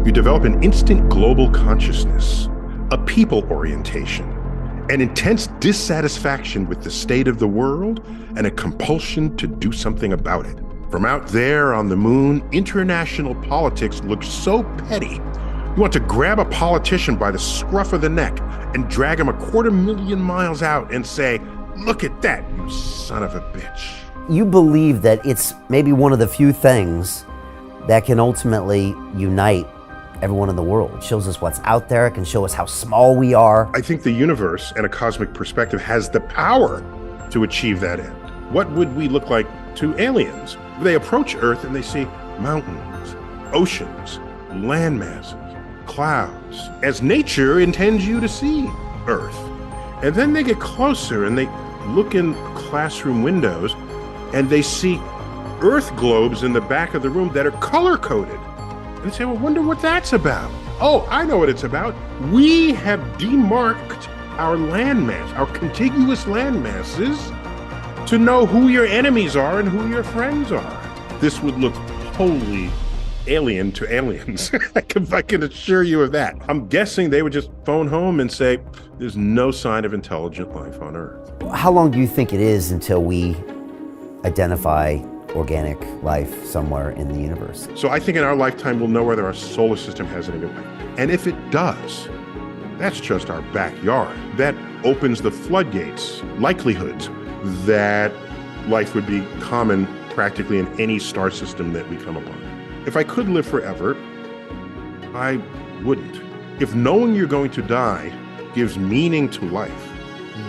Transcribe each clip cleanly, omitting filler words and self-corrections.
You develop an instant global consciousness, a people orientation, an intense dissatisfaction with the state of the world, and a compulsion to do something about it. From out there on the moon, international politics looks so petty. You want to grab a politician by the scruff of the neck and drag him 250,000 miles out and say, "Look at that, you son of a bitch." You believe that it's maybe one of the few things that can ultimately unite everyone in the world. It shows us what's out there. It can show us how small we are. I think the universe and a cosmic perspective has the power to achieve that end. What would we look like to aliens? They approach Earth and they see mountains, oceans, land masses, clouds, as nature intends you to see Earth. And then they get closer and they look in classroom windows and they see Earth globes in the back of the room that are color-coded. And they say, well, wonder what that's about. Oh, I know what it's about. We have demarked our landmass, our contiguous landmasses, to know who your enemies are and who your friends are. This would look wholly alien to aliens. I can assure you of that. I'm guessing they would just phone home and say, there's no sign of intelligent life on Earth. How long do you think it is until we identify organic life somewhere in the universe? So I think in our lifetime, we'll know whether our solar system has any life. And if it does, that's just our backyard. That opens the floodgates, likelihoods that life would be common practically in any star system that we come upon. If I could live forever, I wouldn't. If knowing you're going to die gives meaning to life,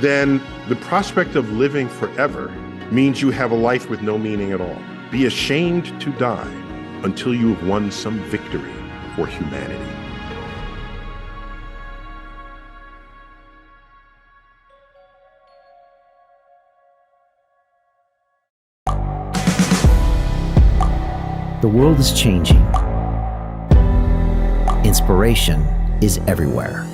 then the prospect of living forever means you have a life with no meaning at all. Be ashamed to die until you have won some victory for humanity. The world is changing. Inspiration is everywhere.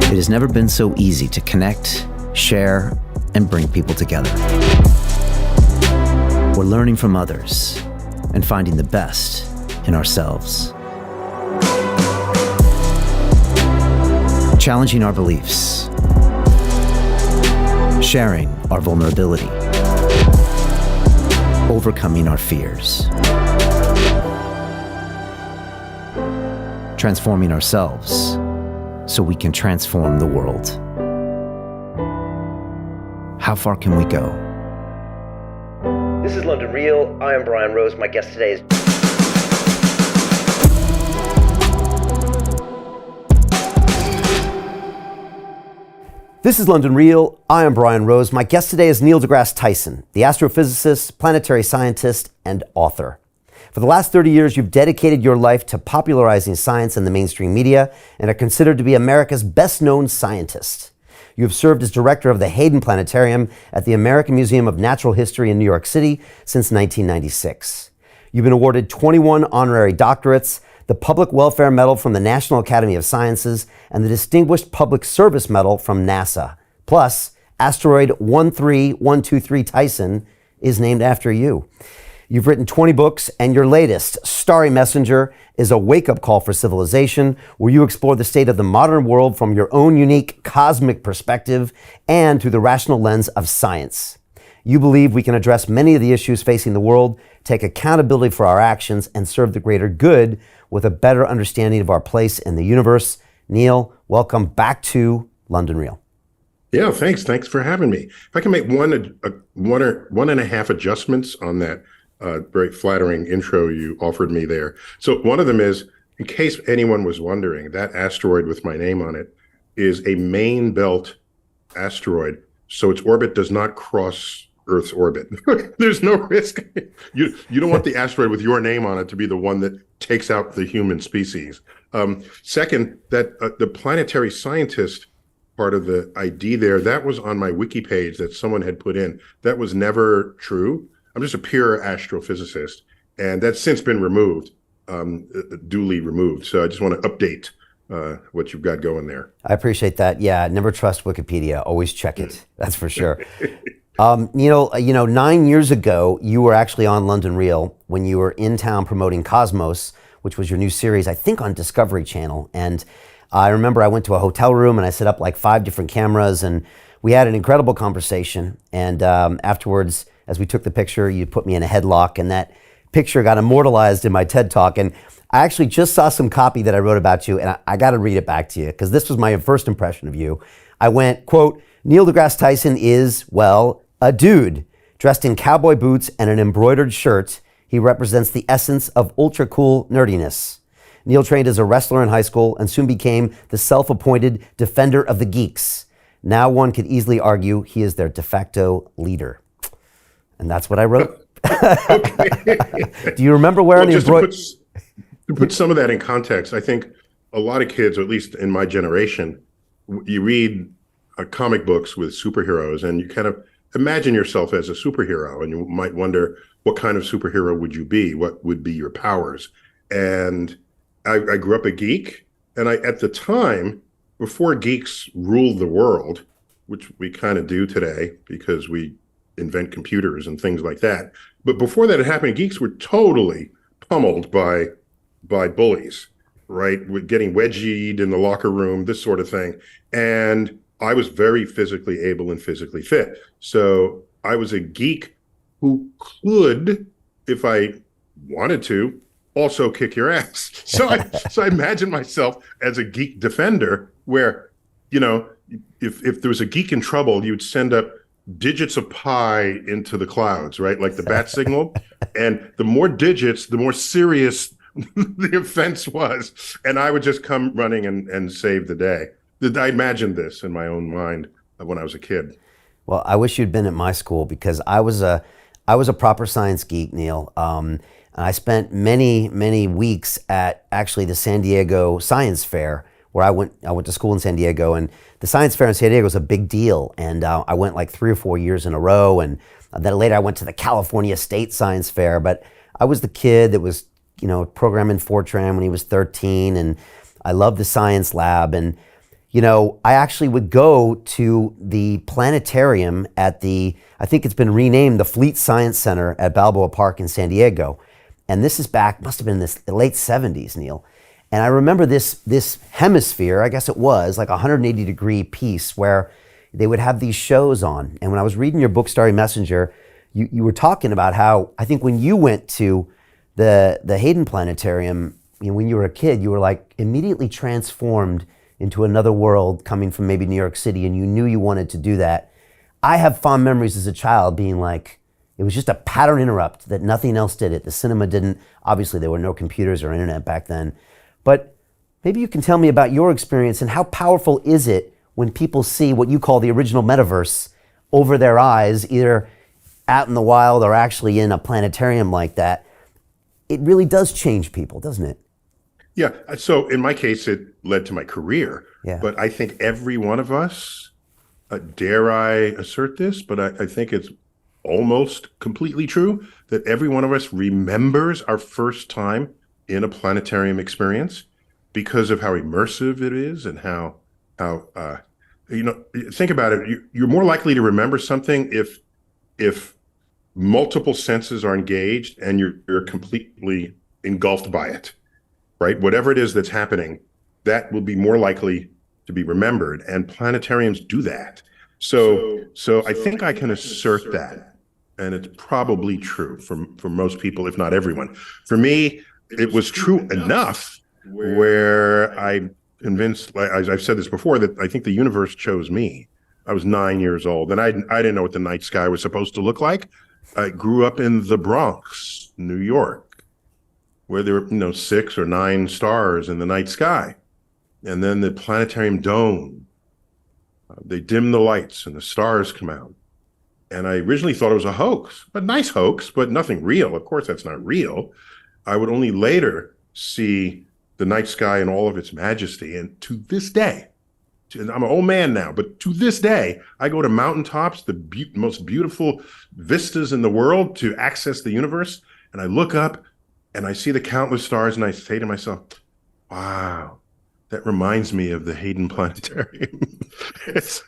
It has never been so easy to connect, share, and bring people together. We're learning from others and finding the best in ourselves. Challenging our beliefs. Sharing our vulnerability. Overcoming our fears. Transforming ourselves so we can transform the world. How far can we go? This is London Real. I am Brian Rose. My guest today is... This is London Real. I am Brian Rose. My guest today is Neil deGrasse Tyson, the astrophysicist, planetary scientist, and author. For the last 30 years, you've dedicated your life to popularizing science in the mainstream media and are considered to be America's best-known scientist. You have served as director of the Hayden Planetarium at the American Museum of Natural History in New York City since 1996. You've been awarded 21 honorary doctorates, the Public Welfare Medal from the National Academy of Sciences, and the Distinguished Public Service Medal from NASA. Plus, asteroid 13123 Tyson is named after you. You've written 20 books, and your latest, Starry Messenger, is a wake-up call for civilization, where you explore the state of the modern world from your own unique cosmic perspective and through the rational lens of science. You believe we can address many of the issues facing the world, take accountability for our actions, and serve the greater good with a better understanding of our place in the universe. Neil, welcome back to London Real. Yeah, thanks. Thanks for having me. If I can make one or one and a half adjustments on that very flattering intro you offered me there. So one of them is, in case anyone was wondering, that asteroid with my name on it is a main belt asteroid, so its orbit does not cross Earth's orbit. There's no risk. You don't want the asteroid with your name on it to be the one that takes out the human species. Second, that the planetary scientist part of the ID there, that was on my wiki page that someone had put in. That was never true. I'm just a pure astrophysicist, and that's since been removed, duly removed. So I just want to update what you've got going there. I appreciate that. Yeah, never trust Wikipedia. Always check it. That's for sure. 9 years ago, you were actually on London Real when you were in town promoting Cosmos, which was your new series, I think on Discovery Channel. And I remember I went to a hotel room and I set up like 5 different cameras and we had an incredible conversation. And afterwards, as we took the picture, you put me in a headlock and that picture got immortalized in my TED Talk. And I actually just saw some copy that I wrote about you and I got to read it back to you because this was my first impression of you. I went, quote, Neil deGrasse Tyson is, well, a dude dressed in cowboy boots and an embroidered shirt. He represents the essence of ultra cool nerdiness. Neil trained as a wrestler in high school and soon became the self-appointed defender of the geeks. Now one could easily argue he is their de facto leader. And that's what I wrote. Do you remember wearing the embroidered? To put some of that in context, I think a lot of kids, or at least in my generation, you read comic books with superheroes and you kind of imagine yourself as a superhero, and you might wonder, what kind of superhero would you be? What would be your powers? And I grew up a geek, and at the time, before geeks ruled the world, which we kind of do today because we invent computers and things like that. But before that had happened, geeks were totally pummeled by bullies, right? With getting wedgied in the locker room, this sort of thing. And I was very physically able and physically fit. So I was a geek who could, if I wanted to, also kick your ass. So I imagine myself as a geek defender where, if there was a geek in trouble, you'd send up digits of pi into the clouds, right? Like the bat signal. And the more digits, the more serious the offense was. And I would just come running and save the day. I imagined this in my own mind when I was a kid. Well, I wish you'd been at my school because I was a proper science geek, Neil. And I spent many weeks at actually the San Diego Science Fair, where I went to school in San Diego, and the Science Fair in San Diego was a big deal. And I went like 3 or 4 years in a row. And then later I went to the California State Science Fair. But I was the kid that was, programming Fortran when he was 13, and I loved the science lab. And I actually would go to the planetarium at I think it's been renamed the Fleet Science Center at Balboa Park in San Diego. And this is must have been the late 70s, Neil. And I remember this hemisphere, I guess it was like a 180-degree piece where they would have these shows on. And when I was reading your book, Starry Messenger, you were talking about how, I think when you went to the Hayden Planetarium, when you were a kid, you were like immediately transformed into another world coming from maybe New York City, and you knew you wanted to do that. I have fond memories as a child being like, it was just a pattern interrupt that nothing else did it. The cinema didn't. Obviously, there were no computers or internet back then. But maybe you can tell me about your experience and how powerful is it when people see what you call the original metaverse over their eyes, either out in the wild or actually in a planetarium like that. It really does change people, doesn't it? Yeah. So in my case, it led to my career. Yeah. But I think every one of us, dare I assert this, but I think it's almost completely true, that every one of us remembers our first time in a planetarium experience because of how immersive it is and how think about it. You're more likely to remember something if multiple senses are engaged and you're completely engulfed by it, right? Whatever it is that's happening, that will be more likely to be remembered, and planetariums do that. So I think I can assert that, and it's probably true for most people, if not everyone. For me, it was true enough where I convinced, as I've said this before, that I think the universe chose me. I was 9 years old, and I didn't know what the night sky was supposed to look like. I grew up in the Bronx, New York, where there were 6 or 9 stars in the night sky. And then the planetarium dome, they dim the lights and the stars come out. And I originally thought it was a hoax, a nice hoax, but nothing real. Of course, that's not real. I would only later see the night sky in all of its majesty. And to this day, and I'm an old man now, but to this day, I go to mountaintops, the most beautiful vistas in the world, to access the universe. And I look up and I see the countless stars and I say to myself, wow, That reminds me of the Hayden Planetarium. it's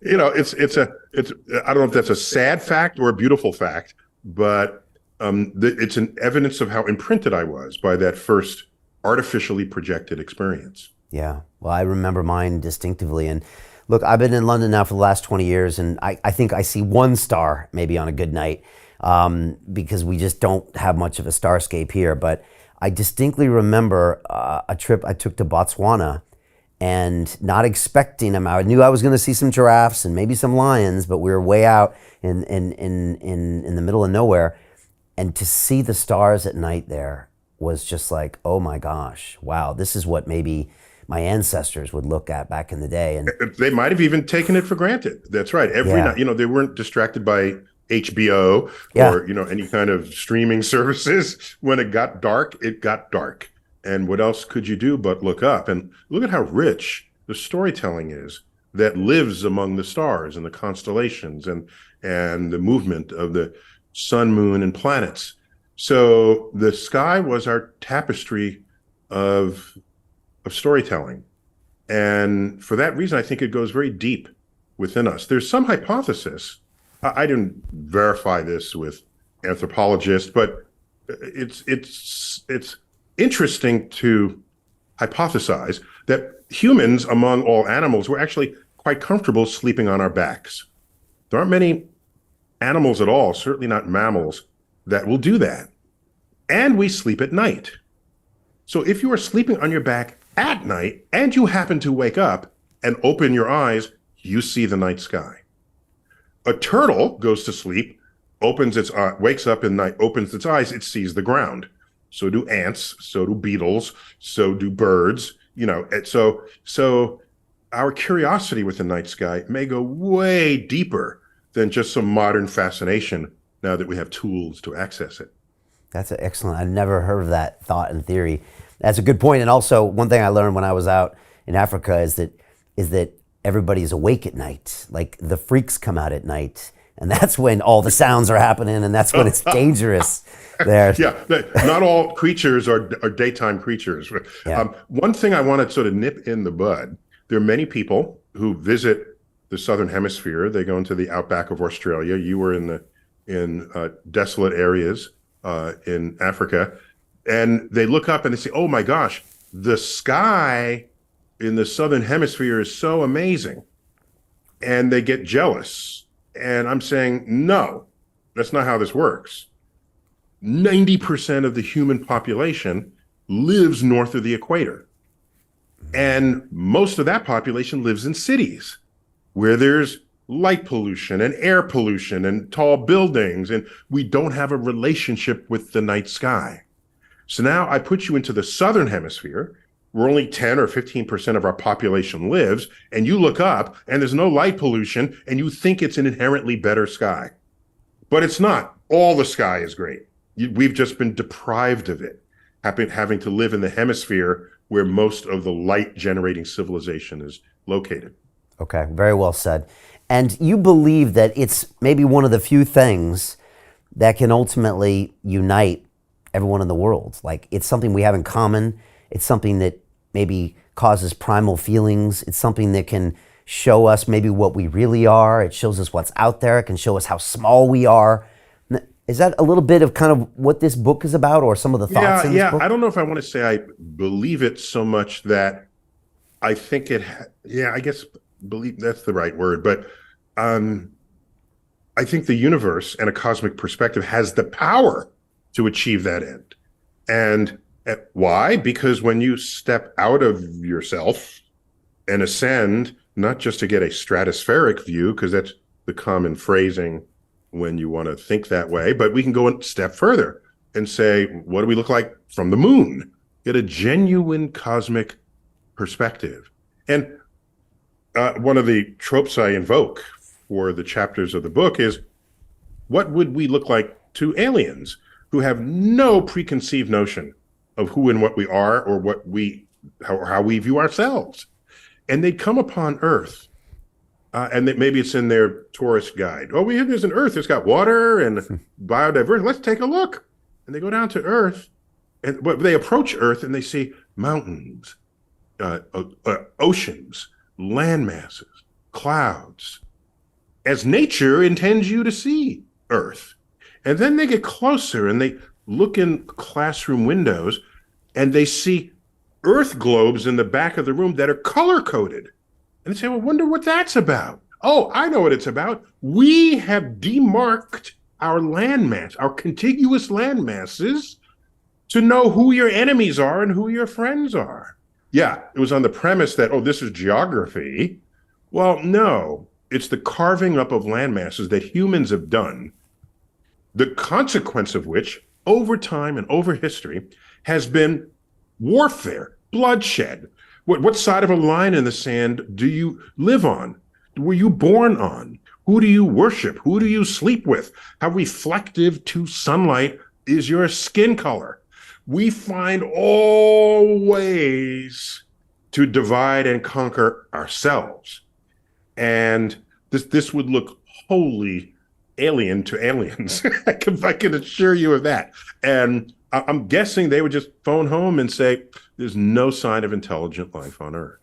it's I don't know if that's a sad fact or a beautiful fact, but it's an evidence of how imprinted I was by that first artificially projected experience. Yeah, well, I remember mine distinctively. And look, I've been in London now for the last 20 years, and I think I see one star maybe on a good night, because we just don't have much of a starscape here. But I distinctly remember a trip I took to Botswana, and not expecting them. I knew I was going to see some giraffes and maybe some lions, but we were way out in the middle of nowhere. And to see the stars at night there was just like, oh my gosh, wow, this is what maybe my ancestors would look at back in the day. And they might have even taken it for granted. That's right. Every night, they weren't distracted by HBO or, any kind of streaming services. When it got dark, it got dark. And what else could you do but look up? And look at how rich the storytelling is that lives among the stars and the constellations and the movement of the sun, moon, and planets. So the sky was our tapestry of storytelling. And for that reason, I think it goes very deep within us. There's some hypothesis. I didn't verify this with anthropologists, but it's interesting to hypothesize that humans, among all animals, were actually quite comfortable sleeping on our backs. There aren't many animals at all, certainly not mammals, that will do that. And we sleep at night. So if you are sleeping on your back at night and you happen to wake up and open your eyes, you see the night sky. A turtle goes to sleep, wakes up in night, opens its eyes, it sees the ground. So do ants, so do beetles, so do birds, And so our curiosity with the night sky may go way deeper than just some modern fascination now that we have tools to access it. That's excellent. I've never heard of that thought and theory. That's a good point. And also, one thing I learned when I was out in Africa is that everybody's awake at night. Like the freaks come out at night, and that's when all the sounds are happening, and that's when it's dangerous there. Yeah, not all creatures are daytime creatures. Yeah. One thing I want to sort of nip in the bud, there are many people who visit the Southern Hemisphere. They go into the outback of Australia. You were in desolate areas in Africa, and they look up and they say, oh my gosh, the sky in the Southern Hemisphere is so amazing. And they get jealous. And I'm saying, no, that's not how this works. 90% of the human population lives north of the equator. And most of that population lives in cities where there's light pollution and air pollution and tall buildings, and we don't have a relationship with the night sky. So now I put you into the Southern Hemisphere, where only 10 or 15% of our population lives, and you look up and there's no light pollution, and you think it's an inherently better sky. But it's not. All the sky is great. We've just been deprived of it, having to live in the hemisphere where most of the light-generating civilization is located. Okay, very well said. And you believe that it's maybe one of the few things that can ultimately unite everyone in the world. Like, it's something we have in common. It's something that maybe causes primal feelings. It's something that can show us maybe what we really are. It shows us what's out there. It can show us how small we are. Is that a little bit of kind of what this book is about, or some of the thoughts in this book? I don't know if I want to say I believe it so much that I think it, I guess believe that's the right word. But I think the universe and a cosmic perspective has the power to achieve that end. And why? Because when you step out of yourself and ascend, not just to get a stratospheric view, because that's the common phrasing when you want to think that way, but we can go a step further and say, what do we look like from the moon? Get a genuine cosmic perspective. And one of the tropes I invoke for the chapters of the book is, what would we look like to aliens who have no preconceived notion of who and what we are, or how we view ourselves? And they'd come upon Earth, and maybe it's in their tourist guide. Oh, there's an Earth. It's got water and biodiversity. Let's take a look. And they go down to Earth, but they approach Earth and they see mountains oceans, land masses, clouds, as nature intends you to see Earth. And then they get closer and they look in classroom windows and they see Earth globes in the back of the room that are color coded. And they say, well, wonder what that's about. Oh, I know what it's about. We have demarked our landmass, our contiguous land masses, to know who your enemies are and who your friends are. Yeah, it was on the premise that, oh, this is geography. Well, no, it's the carving up of land masses that humans have done, the consequence of which, over time and over history, has been warfare, bloodshed. What side of a line in the sand do you live on? Were you born on? Who do you worship? Who do you sleep with? How reflective to sunlight is your skin color? We find all ways to divide and conquer ourselves. And this would look wholly alien to aliens. I can assure you of that. And I'm guessing they would just phone home and say, there's no sign of intelligent life on Earth.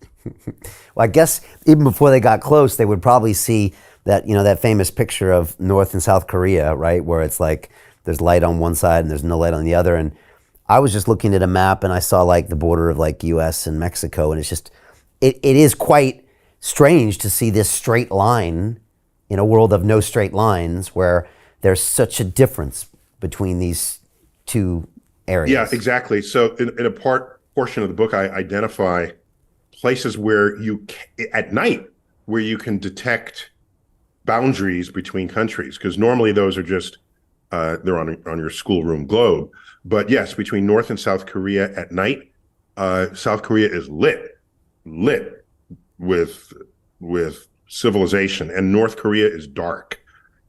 Well, I guess even before they got close, they would probably see that, that famous picture of North and South Korea, right? Where it's like there's light on one side and there's no light on the other. And I was just looking at a map and I saw like the border of like US and Mexico. And it's just, it is quite strange to see this straight line in a world of no straight lines where there's such a difference between these two areas. Yeah, exactly. So in a portion of the book, I identify places where at night, where you can detect boundaries between countries, because normally those are just, they're on your schoolroom globe. But yes, between North and South Korea at night, South Korea is lit with civilization, and North Korea is dark.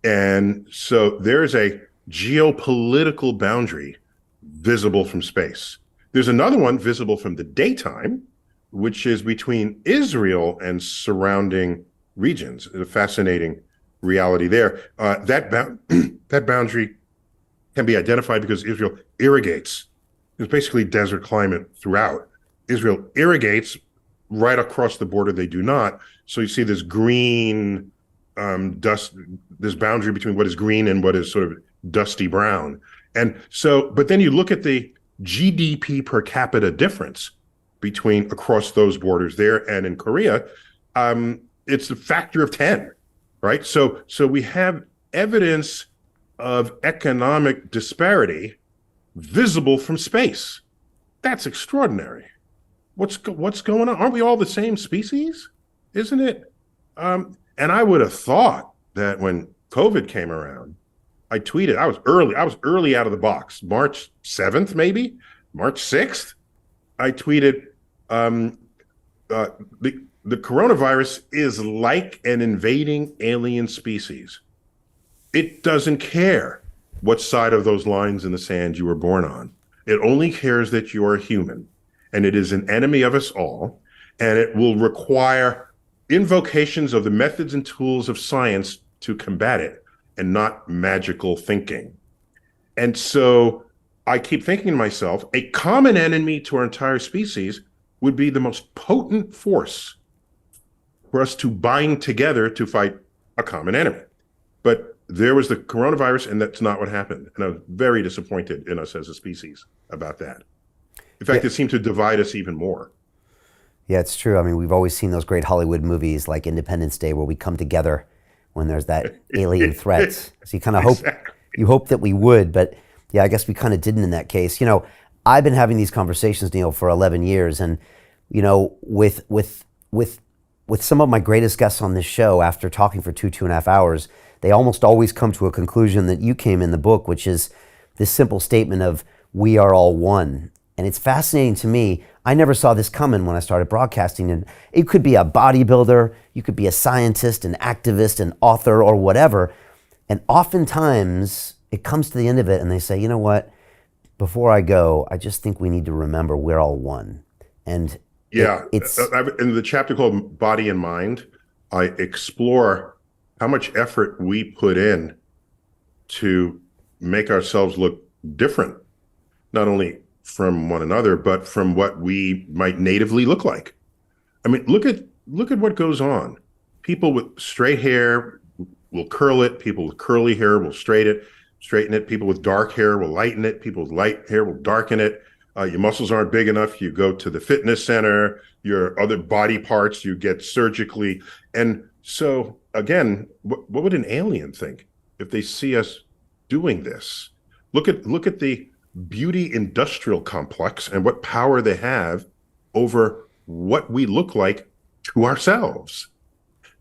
And so there's a geopolitical boundary visible from space. There's another one visible from the daytime, which is between Israel and surrounding regions. A fascinating reality there. That boundary can be identified because Israel irrigates. There's basically desert climate throughout. Israel irrigates. Right across the border, they do not. So you see this green dust, this boundary between what is green and what is sort of dusty brown. And so, but then you look at the GDP per capita difference between across those borders there and in Korea, it's a factor of 10, right? So we have evidence of economic disparity visible from space. That's extraordinary. What's going on? Aren't we all the same species? Isn't it? And I would have thought that when COVID came around, I tweeted, I was early out of the box. March 7th, maybe? March 6th? I tweeted, the coronavirus is like an invading alien species. It doesn't care what side of those lines in the sand you were born on. It only cares that you are a human. And it is an enemy of us all, and it will require invocations of the methods and tools of science to combat it, and not magical thinking. And so I keep thinking to myself, a common enemy to our entire species would be the most potent force for us to bind together to fight a common enemy. But there was the coronavirus, and that's not what happened. And I was very disappointed in us as a species about that. In fact, it seemed to divide us even more. Yeah, it's true. I mean, we've always seen those great Hollywood movies like Independence Day where we come together when there's that alien threat. So you kind of hope that we would, but yeah, I guess we kind of didn't in that case. I've been having these conversations, Neil, for 11 years, and with some of my greatest guests on this show, after talking for 2.5 hours, they almost always come to a conclusion that you came in the book, which is this simple statement of we are all one. And it's fascinating to me. I never saw this coming when I started broadcasting. And it could be a bodybuilder, you could be a scientist, an activist, an author, or whatever. And oftentimes it comes to the end of it and they say, you know what, before I go, I just think we need to remember we're all one. And yeah, in the chapter called Body and Mind, I explore how much effort we put in to make ourselves look different, not only from one another, but from what we might natively look like. I mean, look at what goes on. People with straight hair will curl it. People with curly hair will straighten it. People with dark hair will lighten it. People with light hair will darken it. Your muscles aren't big enough. You go to the fitness center. Your other body parts you get surgically. And so again, what would an alien think if they see us doing this? Look at the beauty industrial complex and what power they have over what we look like to ourselves.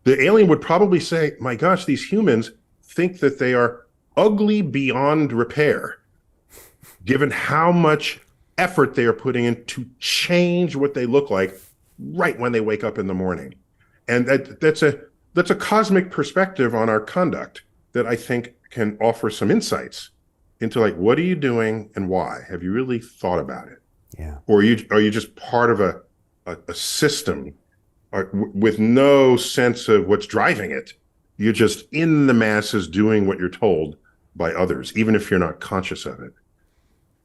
The alien would probably say, my gosh, these humans think that they are ugly beyond repair, given how much effort they are putting in to change what they look like right when they wake up in the morning. And that's a cosmic perspective on our conduct that I think can offer some insights into, like, what are you doing and why? Have you really thought about it? Yeah. Or are you just part of a system with no sense of what's driving it? You're just in the masses doing what you're told by others, even if you're not conscious of it.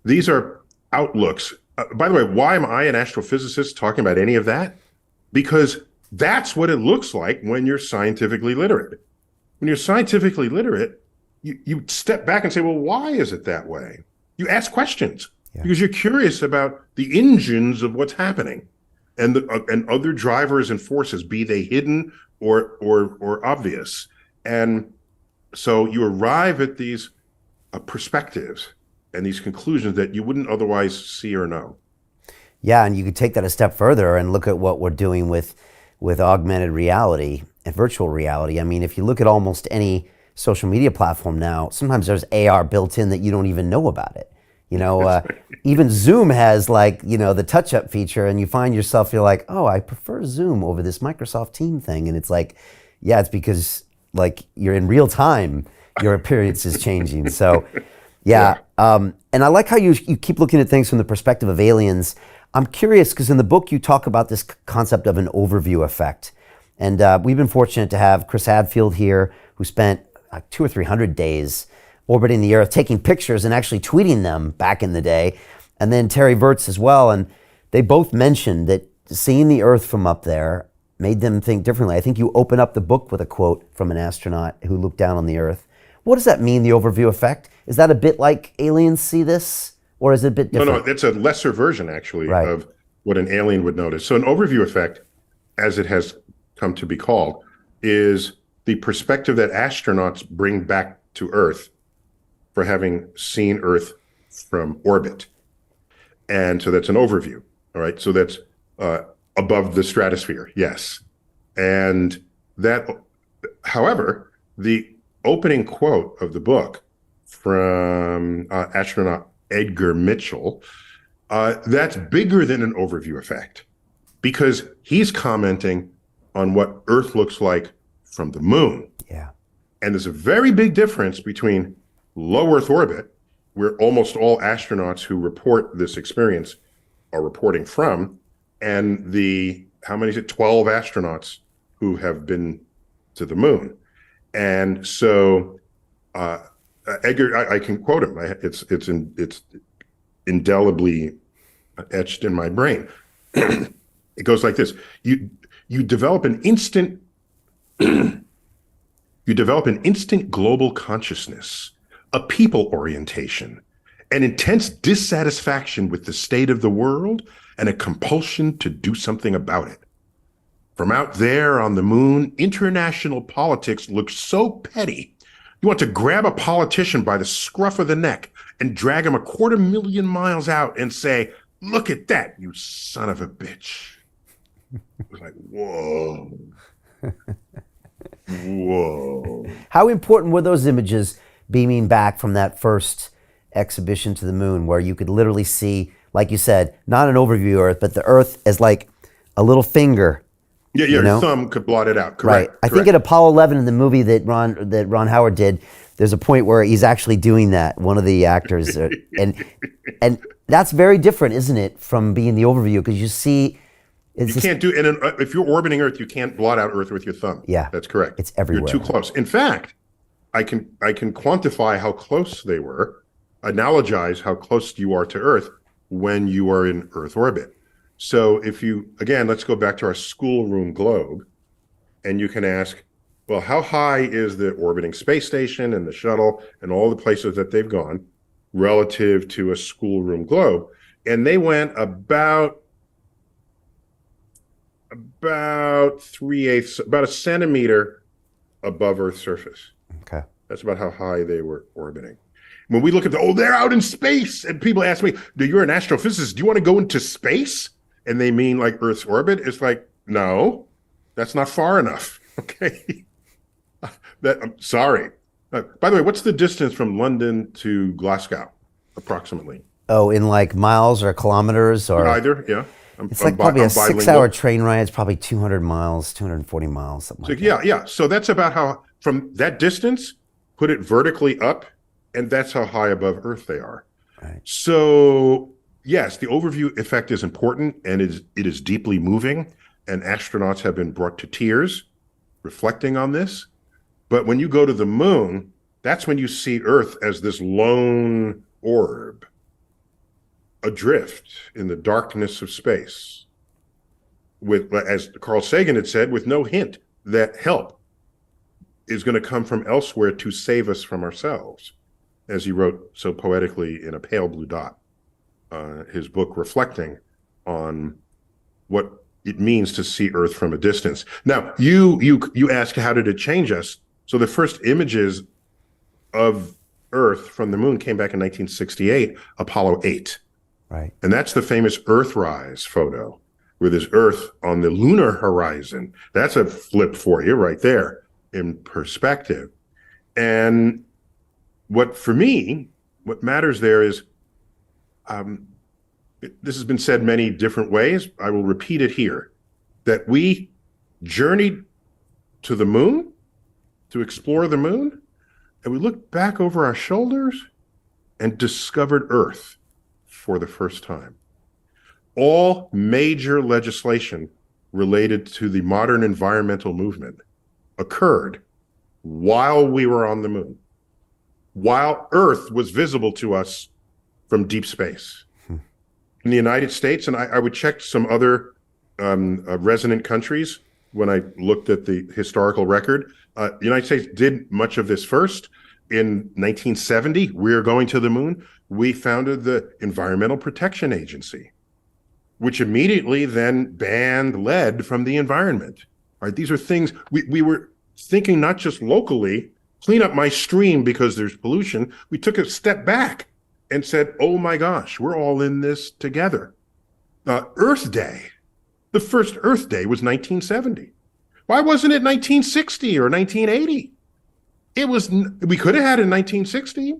These are outlooks. By the way, why am I, an astrophysicist, talking about any of that? Because that's what it looks like when you're scientifically literate. When you're scientifically literate, you step back and say, well, why is it that way? You ask questions because you're curious about the engines of what's happening and other drivers and forces, be they hidden or obvious. And so you arrive at these perspectives and these conclusions that you wouldn't otherwise see or know. Yeah, and you could take that a step further and look at what we're doing with augmented reality and virtual reality. I mean, if you look at almost any social media platform now, sometimes there's AR built in that you don't even know about it. You know, even Zoom has, like, you know, the touch-up feature, and you find yourself, you're like, oh, I prefer Zoom over this Microsoft Team thing. And it's like, yeah, it's because, like, you're in real time, your appearance is changing. So, yeah. And I like how you keep looking at things from the perspective of aliens. I'm curious, because in the book you talk about this concept of an overview effect. And we've been fortunate to have Chris Hadfield here, who spent 200 or 300 days orbiting the Earth, taking pictures and actually tweeting them back in the day. And then Terry Virts as well. And they both mentioned that seeing the Earth from up there made them think differently. I think you open up the book with a quote from an astronaut who looked down on the Earth. What does that mean, the overview effect? Is that a bit like aliens see this, or is it a bit different? No, it's a lesser version, actually, of what an alien would notice. So an overview effect, as it has come to be called, is the perspective that astronauts bring back to Earth for having seen Earth from orbit. And so that's an overview, all right? So that's above the stratosphere, yes. And that, however, the opening quote of the book from astronaut Edgar Mitchell, that's bigger than an overview effect, because he's commenting on what Earth looks like from the moon. Yeah. And there's a very big difference between low Earth orbit, where almost all astronauts who report this experience are reporting from, and the, how many is it, 12 astronauts who have been to the moon. And so Edgar, I can quote him. It's indelibly etched in my brain. It goes like this: you develop an instant global consciousness, a people orientation, an intense dissatisfaction with the state of the world, and a compulsion to do something about it. From out there on the moon, international politics looks so petty. You want to grab a politician by the scruff of the neck and drag him 250,000 miles out and say, "Look at that, you son of a bitch." It was like, whoa. Whoa. How important were those images beaming back from that first exhibition to the moon, where you could literally see, like you said, not an overview Earth, but the Earth as like a little finger? Yeah, your thumb could blot it out. Correct. Right. I think at Apollo 11, in the movie that Ron Howard did, there's a point where he's actually doing that, one of the actors. and that's very different, isn't it, from being the overview? Because you see... You can't do, and if you're orbiting Earth, you can't blot out Earth with your thumb. Yeah. That's correct. It's everywhere. You're too close. In fact, I can quantify how close they were, analogize how close you are to Earth when you are in Earth orbit. So if you, again, let's go back to our schoolroom globe, and you can ask, well, how high is the orbiting space station and the shuttle and all the places that they've gone relative to a schoolroom globe? And they went about 3/8, about a centimeter above Earth's surface. Okay. That's about how high they were orbiting. When we look at they're out in space, and people ask me, you're an astrophysicist, do you want to go into space? And they mean like Earth's orbit? It's like, no, that's not far enough. Okay. I'm sorry. By the way, what's the distance from London to Glasgow, approximately? Oh, in like miles or kilometers or? Either, yeah. It's like probably a 6-hour train ride. It's probably 200 miles, 240 miles, something like that. Yeah. So that's about how, from that distance, put it vertically up, and that's how high above Earth they are. Right. So yes, the overview effect is important, and it is deeply moving, and astronauts have been brought to tears reflecting on this. But when you go to the moon, that's when you see Earth as this lone orb, adrift in the darkness of space, with, as Carl Sagan had said, with no hint that help is going to come from elsewhere to save us from ourselves, as he wrote so poetically in A Pale Blue Dot, his book reflecting on what it means to see Earth from a distance. Now, you ask, how did it change us? So the first images of Earth from the moon came back in 1968, Apollo 8. Right. And that's the famous Earthrise photo, where there's Earth on the lunar horizon. That's a flip for you right there in perspective. And what matters there is, this has been said many different ways. I will repeat it here, that we journeyed to the moon to explore the moon, and we looked back over our shoulders and discovered Earth for the first time. All major legislation related to the modern environmental movement occurred while we were on the moon, while Earth was visible to us from deep space. In the United States, and I would check some other resonant countries when I looked at the historical record, the United States did much of this first. In 1970, we were going to the moon. We founded the Environmental Protection Agency, which immediately then banned lead from the environment. All right, these are things we were thinking, not just locally, clean up my stream because there's pollution. We took a step back and said, oh my gosh, we're all in this together. Earth Day, the first Earth Day was 1970. Why wasn't it 1960 or 1980? We could have had it in 1960.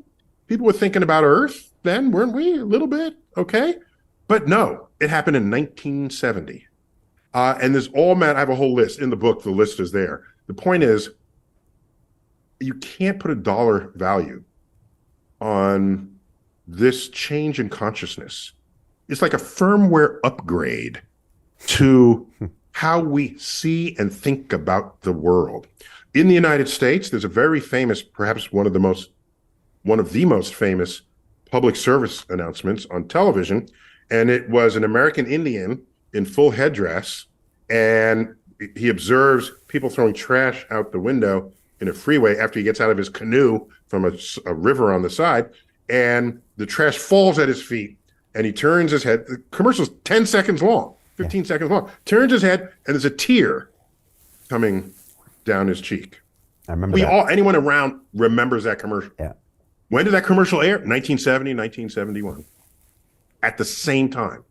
People were thinking about Earth then, weren't we? A little bit, okay? But no, it happened in 1970. And there's I have a whole list in the book. The list is there. The point is, you can't put a dollar value on this change in consciousness. It's like a firmware upgrade to how we see and think about the world. In the United States, there's a very famous, perhaps one of the most famous public service announcements on television, and it was an American Indian in full headdress, and he observes people throwing trash out the window in a freeway after he gets out of his canoe from a river on the side, and the trash falls at his feet, and he turns his head. The commercial's 10 seconds long, 15 seconds long. Turns his head, and there's a tear coming down his cheek. I remember that. Anyone around remembers that commercial. Yeah. When did that commercial air? 1970, 1971. At the same time.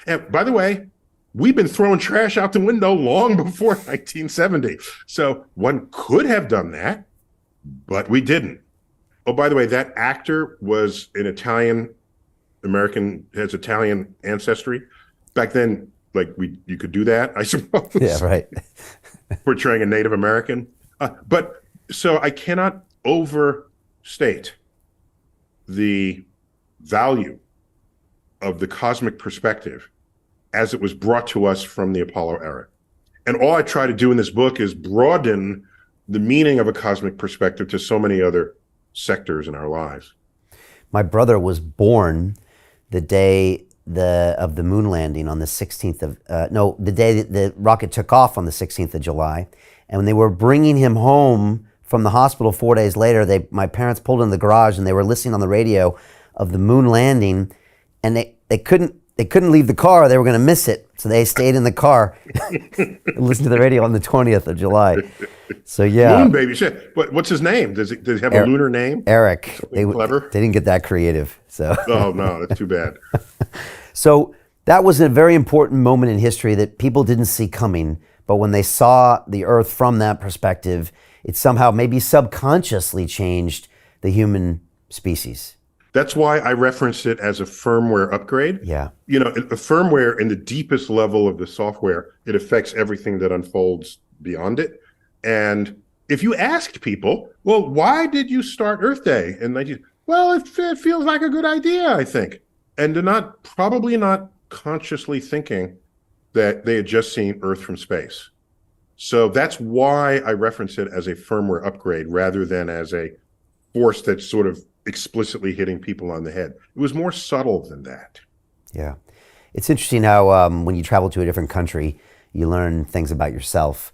And by the way, we've been throwing trash out the window long before 1970. So one could have done that, but we didn't. Oh, by the way, that actor was an Italian-American, has Italian ancestry. Back then, you could do that, I suppose. Yeah, right. Portraying a Native American. But so I cannot overstate the value of the cosmic perspective as it was brought to us from the Apollo era. And all I try to do in this book is broaden the meaning of a cosmic perspective to so many other sectors in our lives. My brother was born the day the moon landing on the 16th of no, the day that the rocket took off on the 16th of July, and when they were bringing him home from the hospital 4 days later, my parents pulled in the garage and they were listening on the radio of the moon landing, and they couldn't leave the car. They were going to miss it, so they stayed in the car and listened to the radio on the 20th of July. So yeah, moon baby. Shit. What's his name? Does he have a lunar name? Eric. Clever. They didn't get that creative. So. Oh no, that's too bad. So that was a very important moment in history that people didn't see coming. But when they saw the Earth from that perspective, it somehow maybe subconsciously changed the human species. That's why I referenced it as a firmware upgrade. Yeah. You know, the firmware in the deepest level of the software, it affects everything that unfolds beyond it. And if you asked people, well, why did you start Earth Day in 19? Well, it feels like a good idea, I think. And they're probably not consciously thinking that they had just seen Earth from space. So that's why I reference it as a firmware upgrade rather than as a force that's sort of explicitly hitting people on the head. It was more subtle than that. Yeah. It's interesting how when you travel to a different country, you learn things about yourself.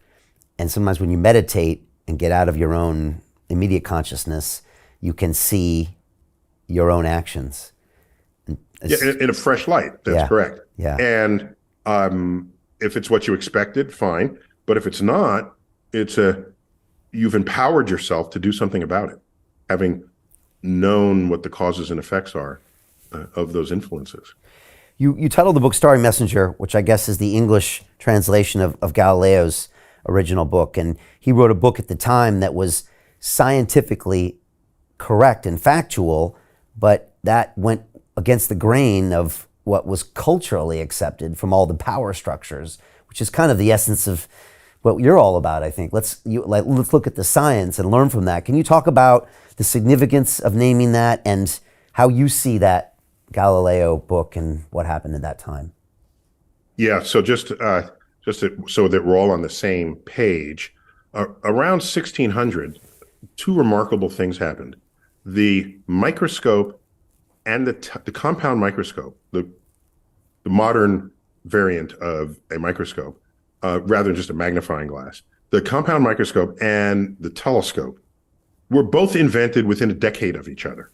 And sometimes when you meditate and get out of your own immediate consciousness, you can see your own actions. In a fresh light. That's correct. Yeah. And if it's what you expected, fine. But if it's not, you've empowered yourself to do something about it, having known what the causes and effects are of those influences. You titled the book Starry Messenger, which I guess is the English translation of Galileo's original book. And he wrote a book at the time that was scientifically correct and factual, but that went against the grain of what was culturally accepted from all the power structures, which is kind of the essence of what you're all about, I think. Let's look at the science and learn from that. Can you talk about the significance of naming that and how you see that Galileo book and what happened at that time? Yeah, so so that we're all on the same page, around 1600, two remarkable things happened. The microscope and the compound microscope, the modern variant of a microscope, rather than just a magnifying glass, the compound microscope and the telescope were both invented within a decade of each other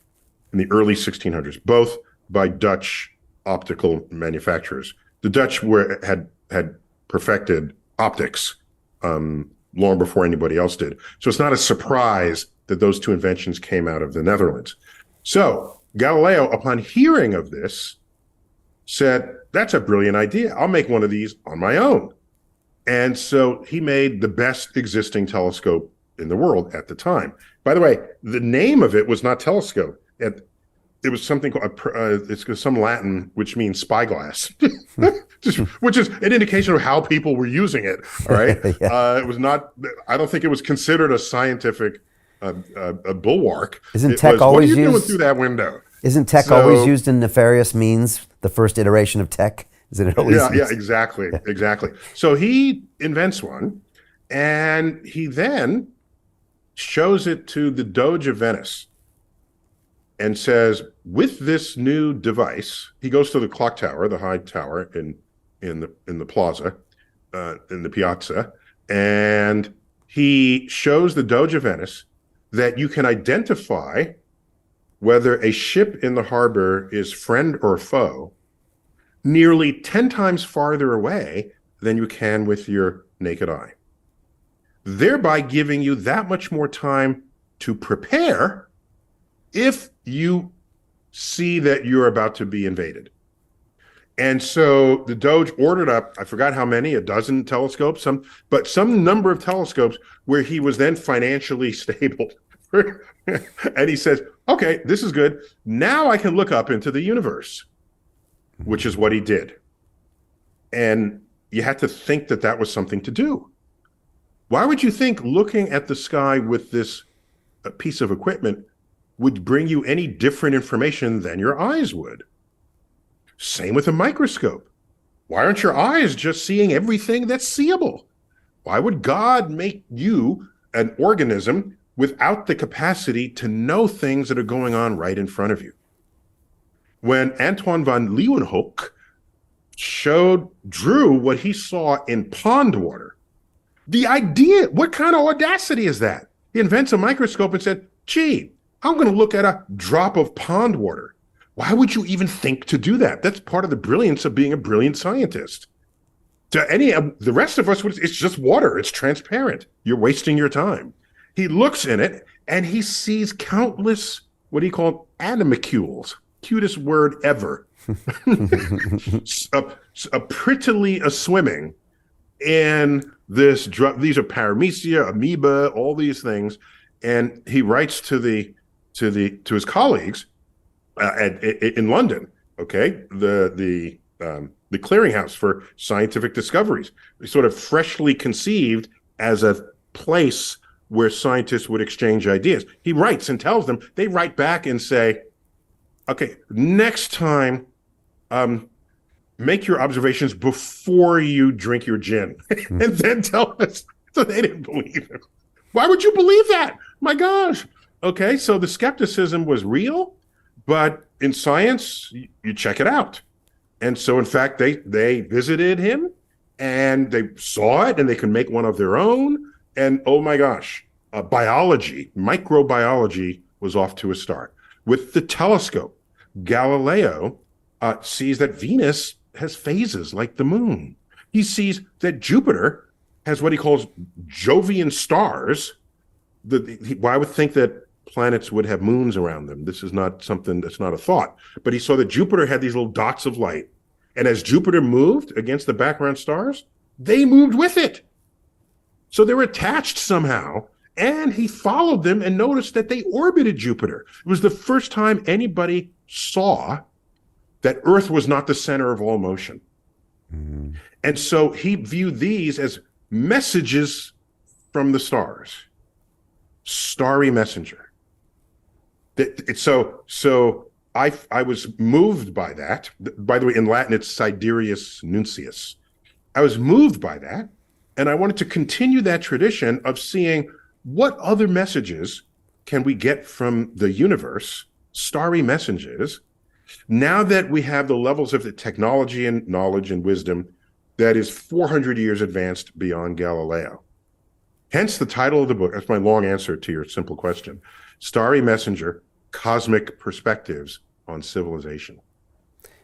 in the early 1600s, both by Dutch optical manufacturers. The Dutch had perfected optics long before anybody else did. So it's not a surprise that those two inventions came out of the Netherlands. So Galileo, upon hearing of this, said, that's a brilliant idea. I'll make one of these on my own. And so he made the best existing telescope in the world at the time. By the way, the name of it was not telescope. It was something called, it's some Latin, which means spyglass, which is an indication of how people were using it. All right. Yeah. It was not, I don't think it was considered a scientific a bulwark. Isn't tech always used? What are you doing through that window? Isn't tech always used in nefarious means? The first iteration of tech, isn't it always? Yeah, exactly. So he invents one, and he then shows it to the Doge of Venice, and says, with this new device, he goes to the clock tower, the high tower in the plaza, in the piazza, and he shows the Doge of Venice that you can identify whether a ship in the harbor is friend or foe nearly 10 times farther away than you can with your naked eye, thereby giving you that much more time to prepare if you see that you're about to be invaded. And so the Doge ordered up, I forgot how many, a dozen telescopes, some number of telescopes where he was then financially stable. And he says, okay, this is good. Now I can look up into the universe, which is what he did. And you had to think that that was something to do. Why would you think looking at the sky with this piece of equipment would bring you any different information than your eyes would? Same with a microscope. Why aren't your eyes just seeing everything that's seeable? Why would God make you an organism without the capacity to know things that are going on right in front of you? when Antoine van Leeuwenhoek drew what he saw in pond water. The idea, what kind of audacity is that? He invents a microscope and said, gee, I'm going to look at a drop of pond water. Why would you even think to do that? That's part of the brilliance of being a brilliant scientist. To any of the rest of us, it's just water. It's transparent. You're wasting your time. He looks in it and he sees countless, what he called animalcules, cutest word ever, prettily swimming in this drug. These are paramecia, amoeba, all these things. And he writes to his colleagues in London, okay, the clearinghouse for scientific discoveries, sort of freshly conceived as a place where scientists would exchange ideas. He writes and tells them, they write back and say, okay, next time, make your observations before you drink your gin and then tell us. So they didn't believe him. Why would you believe that? My gosh. Okay, so the skepticism was real, but in science, you check it out. And so, in fact, they visited him and they saw it and they could make one of their own. And oh my gosh, biology, microbiology was off to a start. With the telescope, Galileo sees that Venus has phases like the moon. He sees that Jupiter has what he calls Jovian stars. Why would think that planets would have moons around them? This is not something that's not a thought. But he saw that Jupiter had these little dots of light. And as Jupiter moved against the background stars, they moved with it. So they were attached somehow. And he followed them and noticed that they orbited Jupiter. It was the first time anybody saw that Earth was not the center of all motion. Mm-hmm. And so he viewed these as messages from the stars. Starry messenger. So I was moved by that. By the way, in Latin, it's Sidereus Nuncius. I was moved by that. And I wanted to continue that tradition of seeing what other messages can we get from the universe, starry messages, now that we have the levels of the technology and knowledge and wisdom that is 400 years advanced beyond Galileo. Hence the title of the book. That's my long answer to your simple question. Starry Messenger, Cosmic Perspectives on Civilization.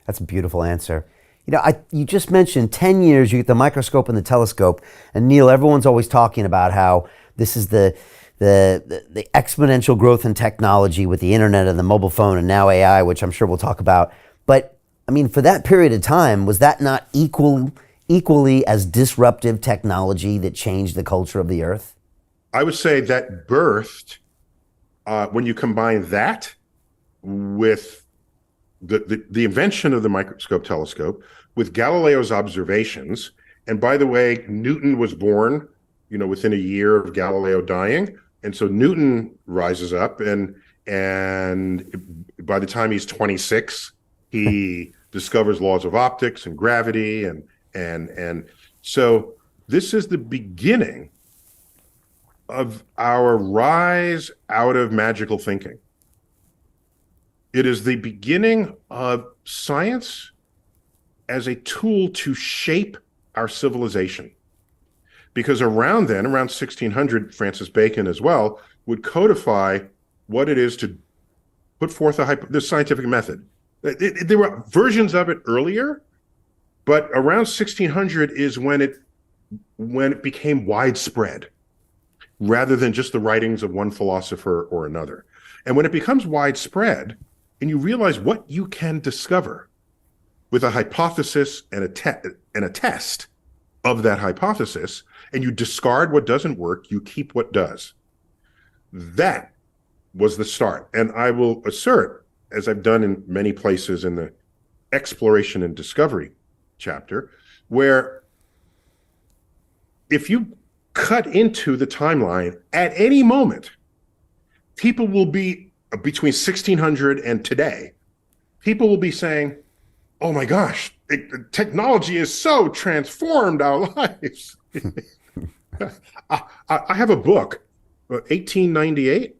That's a beautiful answer. You know, you just mentioned 10 years, you get the microscope and the telescope. And Neil, everyone's always talking about how this is the exponential growth in technology with the internet and the mobile phone and now AI, which I'm sure we'll talk about. But I mean, for that period of time, was that not equally as disruptive technology that changed the culture of the Earth? I would say that birthed, when you combine that with the invention of the microscope telescope, with Galileo's observations, and by the way, Newton was born, within a year of Galileo dying. And so Newton rises up and by the time he's 26, he discovers laws of optics and gravity. And so this is the beginning of our rise out of magical thinking. It is the beginning of science as a tool to shape our civilization. Because around 1600, Francis Bacon as well would codify what it is to put forth the scientific method. There were versions of it earlier, but around 1600 is when it became widespread, rather than just the writings of one philosopher or another. And when it becomes widespread, and you realize what you can discover with a hypothesis and a test of that hypothesis, and you discard what doesn't work, you keep what does. That was the start. And I will assert, as I've done in many places in the exploration and discovery chapter, where if you cut into the timeline at any moment, people will be between 1600 and today, people will be saying, oh my gosh, technology has so transformed our lives. I have a book, 1898,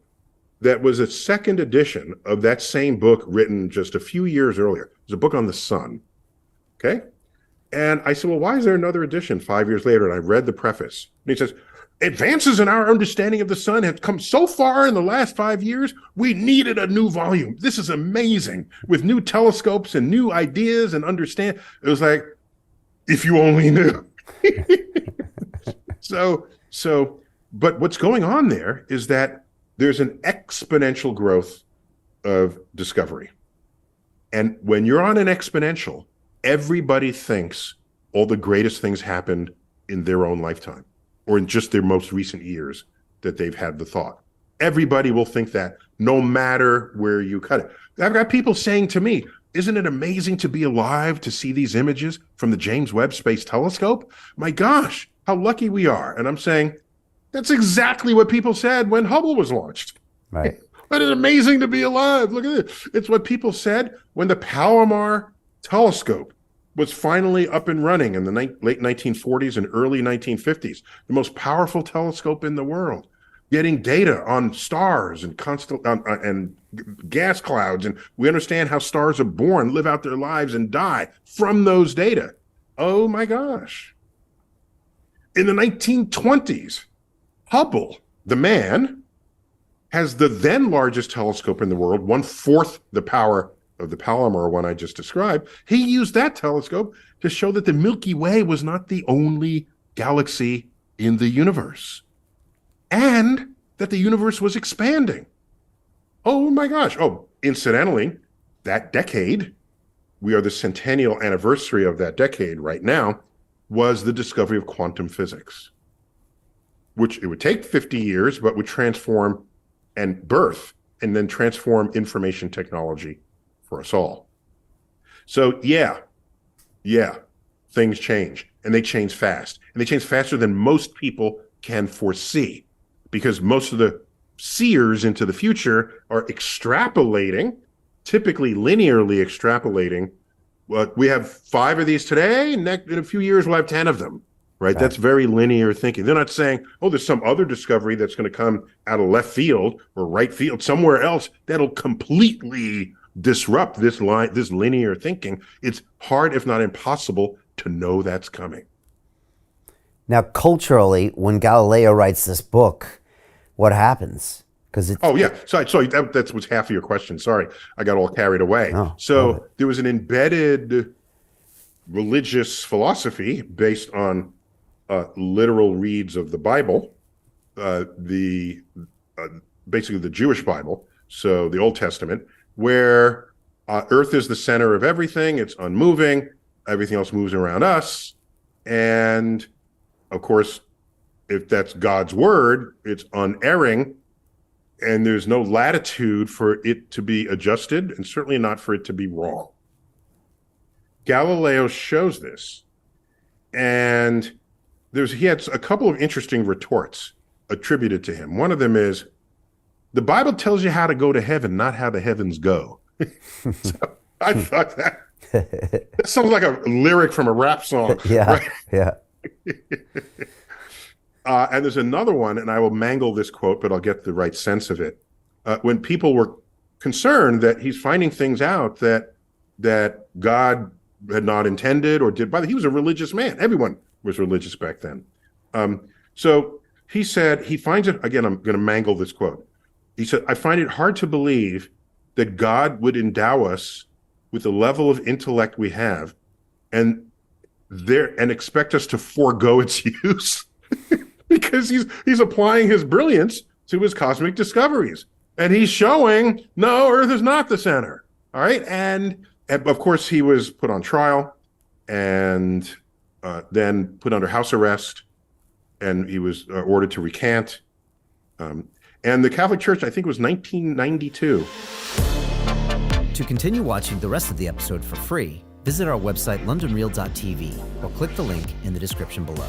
that was a second edition of that same book written just a few years earlier. It was a book on the sun. Okay. And I said, well, why is there another edition 5 years later? And I read the preface. And he says, advances in our understanding of the sun have come so far in the last 5 years, we needed a new volume. This is amazing, with new telescopes and new ideas and understand. It was like, if you only knew. But what's going on there is that there's an exponential growth of discovery. And when you're on an exponential, everybody thinks all the greatest things happened in their own lifetime or in just their most recent years that they've had the thought. Everybody will think that no matter where you cut it. I've got people saying to me, isn't it amazing to be alive to see these images from the James Webb Space Telescope? My gosh, how lucky we are. And I'm saying, that's exactly what people said when Hubble was launched. Right. But it's amazing to be alive. Look at it. It's what people said when the Palomar telescope was finally up and running in the late 1940s and early 1950s, the most powerful telescope in the world, getting data on stars and and gas clouds. And we understand how stars are born, live out their lives, and die from those data. Oh my gosh. In the 1920s, Hubble, the man, has the then largest telescope in the world, 1/4 the power of the Palomar one I just described. He used that telescope to show that the Milky Way was not the only galaxy in the universe, and that the universe was expanding. Oh my gosh. Oh, incidentally, that decade, we are the centennial anniversary of that decade right now, was the discovery of quantum physics, which it would take 50 years, but would transform and birth and then transform information technology for us all. So yeah, things change, and they change fast, and they change faster than most people can foresee, because most of the seers into the future are extrapolating, typically linearly extrapolating. Well, we have 5 of these today, and in a few years we'll have 10 of them. Right? That's very linear thinking. They're not saying, oh, there's some other discovery that's going to come out of left field or right field somewhere else that'll completely disrupt this linear thinking. It's hard, if not impossible, to know that's coming. Now, culturally, when Galileo writes this book, what happens? Because Oh yeah, sorry, that was half of your question. Sorry, I got all carried away. So there was an embedded religious philosophy based on literal reads of the Bible, basically the Jewish Bible, so the Old Testament, where Earth is the center of everything. It's unmoving. Everything else moves around us. And of course, if that's God's word, it's unerring, and there's no latitude for it to be adjusted, and certainly not for it to be wrong. Galileo shows this, and he had a couple of interesting retorts attributed to him. One of them is, the Bible tells you how to go to heaven, not how the heavens go. So I thought that sounds like a lyric from a rap song. Yeah, right? yeah. And there's another one, and I will mangle this quote, but I'll get the right sense of it. When people were concerned that he's finding things out that God had not intended or did, he was a religious man. Everyone was religious back then. So he said, he finds it, again, I'm going to mangle this quote. He said, I find it hard to believe that God would endow us with the level of intellect we have and expect us to forego its use because he's applying his brilliance to his cosmic discoveries. And he's showing, no, Earth is not the center. All right. And of course, he was put on trial and then put under house arrest, and he was ordered to recant. And the Catholic Church, I think it was 1992. To continue watching the rest of the episode for free, visit our website londonreal.tv or click the link in the description below.